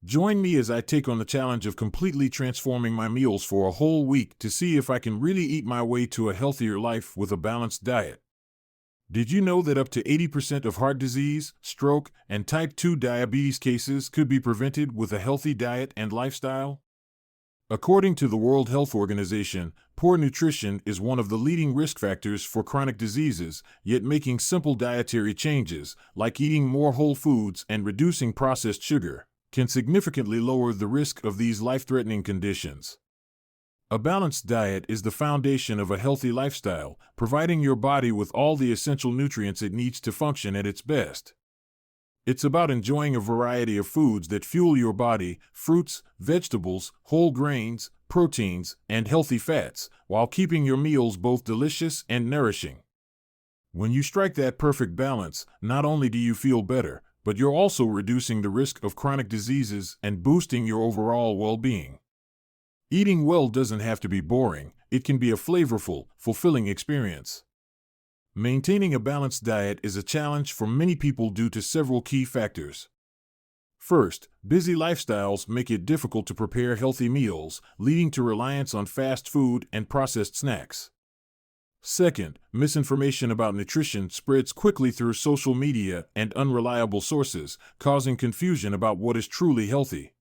Join me as I take on the challenge of completely transforming my meals for a whole week to see if I can really eat my way to a healthier life with a balanced diet. Did you know that up to 80% of heart disease, stroke, and type 2 diabetes cases could be prevented with a healthy diet and lifestyle? According to the World Health Organization, poor nutrition is one of the leading risk factors for chronic diseases, yet making simple dietary changes, like eating more whole foods and reducing processed sugar, can significantly lower the risk of these life-threatening conditions. A balanced diet is the foundation of a healthy lifestyle, providing your body with all the essential nutrients it needs to function at its best. It's about enjoying a variety of foods that fuel your body: fruits, vegetables, whole grains, proteins, and healthy fats, while keeping your meals both delicious and nourishing. When you strike that perfect balance, not only do you feel better, but you're also reducing the risk of chronic diseases and boosting your overall well-being. Eating well doesn't have to be boring. It can be a flavorful, fulfilling experience. Maintaining a balanced diet is a challenge for many people due to several key factors. First, busy lifestyles make it difficult to prepare healthy meals, leading to reliance on fast food and processed snacks. Second, misinformation about nutrition spreads quickly through social media and unreliable sources, causing confusion about what is truly healthy.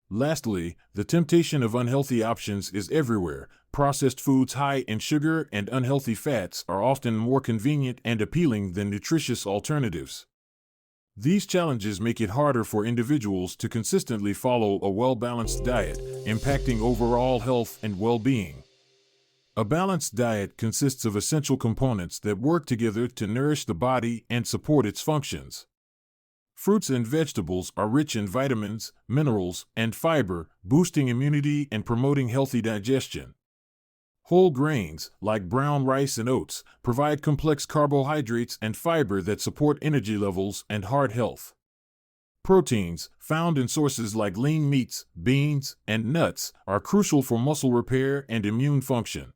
Lastly, the temptation of unhealthy options is everywhere. Processed foods high in sugar and unhealthy fats are often more convenient and appealing than nutritious alternatives. These challenges make it harder for individuals to consistently follow a well-balanced diet, impacting overall health and well-being. A balanced diet consists of essential components that work together to nourish the body and support its functions. Fruits and vegetables are rich in vitamins, minerals, and fiber, boosting immunity and promoting healthy digestion. Whole grains, like brown rice and oats, provide complex carbohydrates and fiber that support energy levels and heart health. Proteins, found in sources like lean meats, beans, and nuts, are crucial for muscle repair and immune function.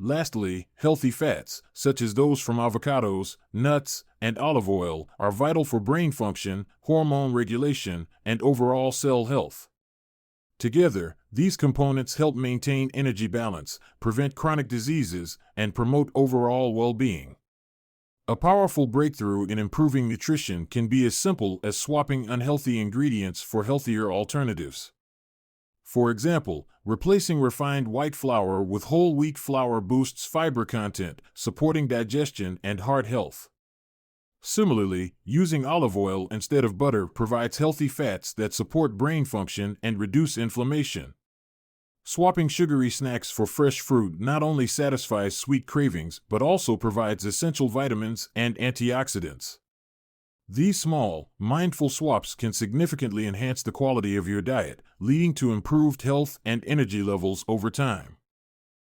Lastly, healthy fats, such as those from avocados, nuts, and olive oil, are vital for brain function, hormone regulation, and overall cell health. Together, these components help maintain energy balance, prevent chronic diseases, and promote overall well-being. A powerful breakthrough in improving nutrition can be as simple as swapping unhealthy ingredients for healthier alternatives. For example, replacing refined white flour with whole wheat flour boosts fiber content, supporting digestion and heart health. Similarly, using olive oil instead of butter provides healthy fats that support brain function and reduce inflammation. Swapping sugary snacks for fresh fruit not only satisfies sweet cravings but also provides essential vitamins and antioxidants. These small, mindful swaps can significantly enhance the quality of your diet, leading to improved health and energy levels over time.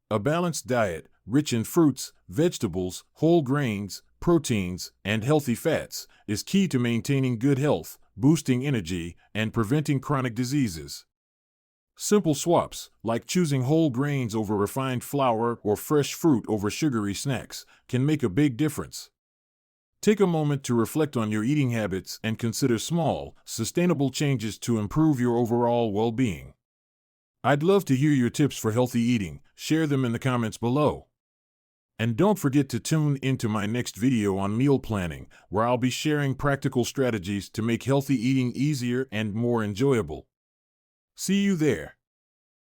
A balanced diet, rich in fruits, vegetables, whole grains, proteins, and healthy fats, is key to maintaining good health, boosting energy, and preventing chronic diseases. Simple swaps, like choosing whole grains over refined flour or fresh fruit over sugary snacks, can make a big difference. Take a moment to reflect on your eating habits and consider small, sustainable changes to improve your overall well-being. I'd love to hear your tips for healthy eating. Share them in the comments below. And don't forget to tune into my next video on meal planning, where I'll be sharing practical strategies to make healthy eating easier and more enjoyable. See you there.